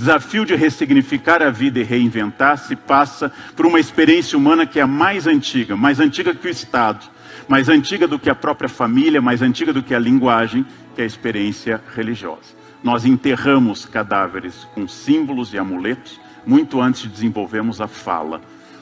desafio de ressignificar a vida e reinventar-se passa por uma experiência humana que é a mais antiga que o Estado, mais antiga do que a própria família, mais antiga do que a linguagem, que é a experiência religiosa. Nós enterramos cadáveres com símbolos e amuletos muito antes de desenvolvermos a fala.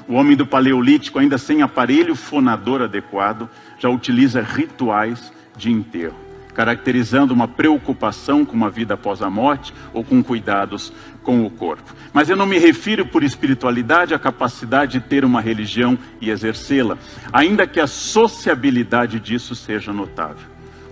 O homem do Paleolítico, ainda sem aparelho fonador adequado, já utiliza rituais de enterro, caracterizando uma preocupação com uma vida após a morte ou com cuidados com o corpo. Mas eu não me refiro por espiritualidade à capacidade de ter uma religião e exercê-la, ainda que a sociabilidade disso seja notável.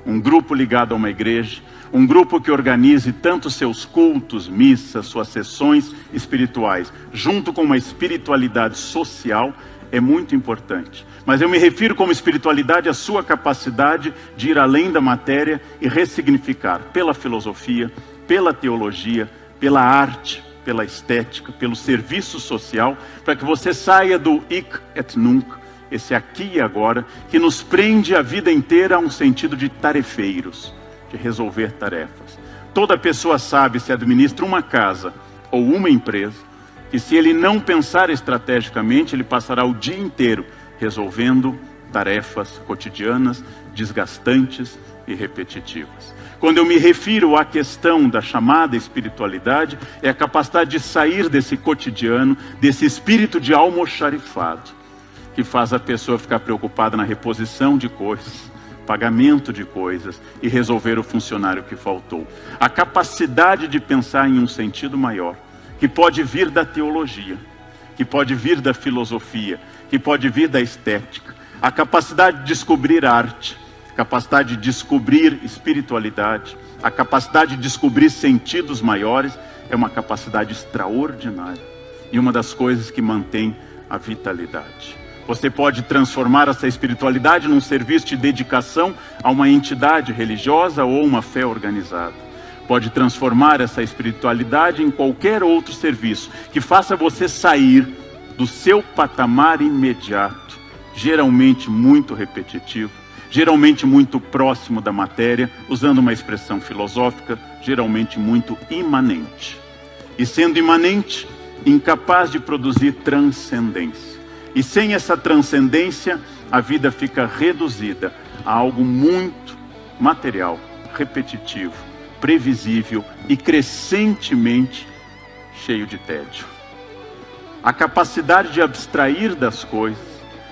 Um grupo ligado a uma igreja, um grupo que organize tanto seus cultos, missas, suas sessões espirituais, junto com uma espiritualidade social, é muito importante. Mas eu me refiro como espiritualidade à sua capacidade de ir além da matéria e ressignificar pela filosofia, pela teologia, pela arte, pela estética, pelo serviço social, para que você saia do hic et nunc, esse aqui e agora, que nos prende a vida inteira a um sentido de tarefeiros, de resolver tarefas. Toda pessoa sabe, se administra uma casa ou uma empresa, que se ele não pensar estrategicamente, ele passará o dia inteiro resolvendo tarefas cotidianas, desgastantes e repetitivas. Quando eu me refiro à questão da chamada espiritualidade, é a capacidade de sair desse cotidiano, desse espírito de almoxarifado, que faz a pessoa ficar preocupada na reposição de coisas, pagamento de coisas e resolver o funcionário que faltou. A capacidade de pensar em um sentido maior, que pode vir da teologia, que pode vir da filosofia, que pode vir da estética. A capacidade de descobrir arte, capacidade de descobrir espiritualidade, a capacidade de descobrir sentidos maiores é uma capacidade extraordinária e uma das coisas que mantém a vitalidade. Você pode transformar essa espiritualidade num serviço de dedicação a uma entidade religiosa ou uma fé organizada. Pode transformar essa espiritualidade em qualquer outro serviço que faça você sair do seu patamar imediato, geralmente muito repetitivo, geralmente muito próximo da matéria, usando uma expressão filosófica, geralmente muito imanente. E sendo imanente, incapaz de produzir transcendência. E sem essa transcendência, a vida fica reduzida a algo muito material, repetitivo, previsível e crescentemente cheio de tédio. A capacidade de abstrair das coisas,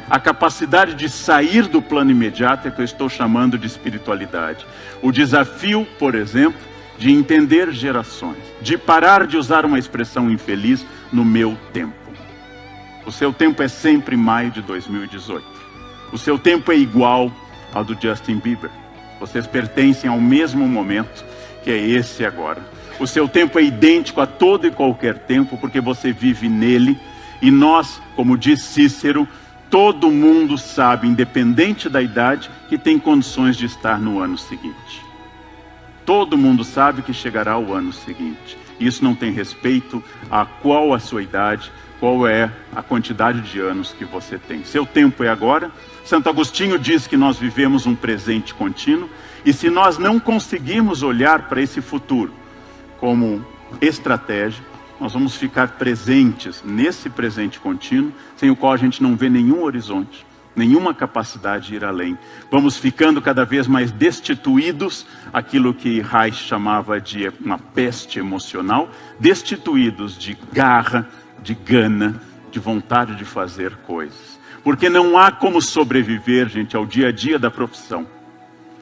a capacidade de sair do plano imediato é que eu estou chamando de espiritualidade. O desafio, por exemplo, de entender gerações, de parar de usar uma expressão infeliz no meu tempo. O seu tempo é sempre maio de 2018. O seu tempo é igual ao do Justin Bieber. Vocês pertencem ao mesmo momento, que é esse agora. O seu tempo é idêntico a todo e qualquer tempo, porque você vive nele. E nós, como diz Cícero, todo mundo sabe, independente da idade, que tem condições de estar no ano seguinte. Todo mundo sabe que chegará o ano seguinte. Isso não tem respeito a qual a sua idade, qual é a quantidade de anos que você tem. Seu tempo é agora. Santo Agostinho diz que nós vivemos um presente contínuo, e se nós não conseguirmos olhar para esse futuro como estratégia, nós vamos ficar presentes nesse presente contínuo, sem o qual a gente não vê nenhum horizonte, nenhuma capacidade de ir além. Vamos ficando cada vez mais destituídos, aquilo que Reich chamava de uma peste emocional, destituídos de garra, de gana, de vontade de fazer coisas. Porque não há como sobreviver, gente, ao dia a dia da profissão,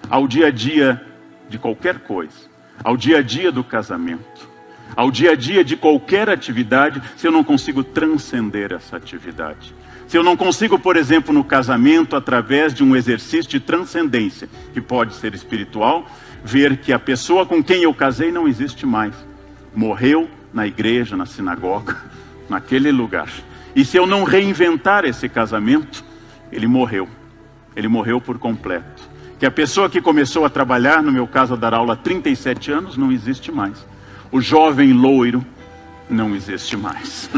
ao dia a dia de qualquer coisa, ao dia a dia do casamento, ao dia a dia de qualquer atividade, se eu não consigo transcender essa atividade. Se eu não consigo, por exemplo, no casamento, através de um exercício de transcendência, que pode ser espiritual, ver que a pessoa com quem eu casei não existe mais. Morreu na igreja, na sinagoga, naquele lugar. E se eu não reinventar esse casamento, ele morreu. Ele morreu por completo. Que a pessoa que começou a trabalhar, no meu caso a dar aula há 37 anos, não existe mais. O jovem loiro não existe mais.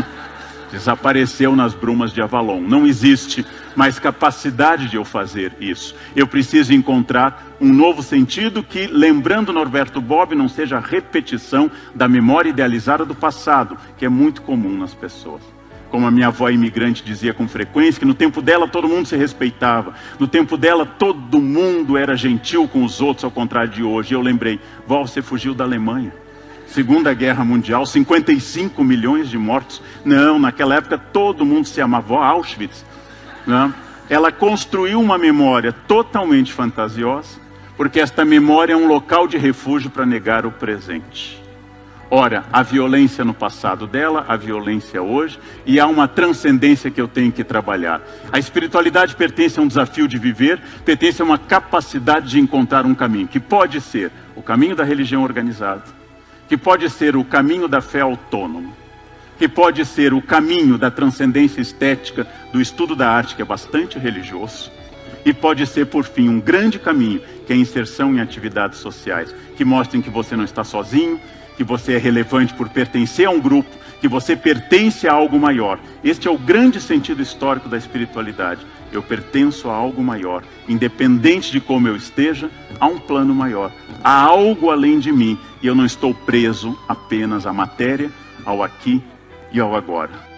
Desapareceu nas brumas de Avalon. Não existe mais capacidade de eu fazer isso. Eu preciso encontrar um novo sentido que, lembrando Norberto Bobbio, não seja a repetição da memória idealizada do passado, que é muito comum nas pessoas. Como a minha avó imigrante dizia com frequência, que no tempo dela todo mundo se respeitava. No tempo dela todo mundo era gentil com os outros, ao contrário de hoje. E eu lembrei, vó, você fugiu da Alemanha. Segunda Guerra Mundial, 55 milhões de mortos. Não, naquela época todo mundo se amava. Auschwitz. Não. Ela construiu uma memória totalmente fantasiosa, porque esta memória é um local de refúgio para negar o presente. Ora, a violência no passado dela, a violência hoje, e há uma transcendência que eu tenho que trabalhar. A espiritualidade pertence a um desafio de viver, pertence a uma capacidade de encontrar um caminho, que pode ser o caminho da religião organizada, que pode ser o caminho da fé autônoma, que pode ser o caminho da transcendência estética, do estudo da arte, que é bastante religioso, e pode ser, por fim, um grande caminho, que é a inserção em atividades sociais, que mostrem que você não está sozinho, que você é relevante por pertencer a um grupo, que você pertence a algo maior. Este é o grande sentido histórico da espiritualidade. Eu pertenço a algo maior, independente de como eu esteja, há um plano maior, há algo além de mim, e eu não estou preso apenas à matéria, ao aqui e ao agora.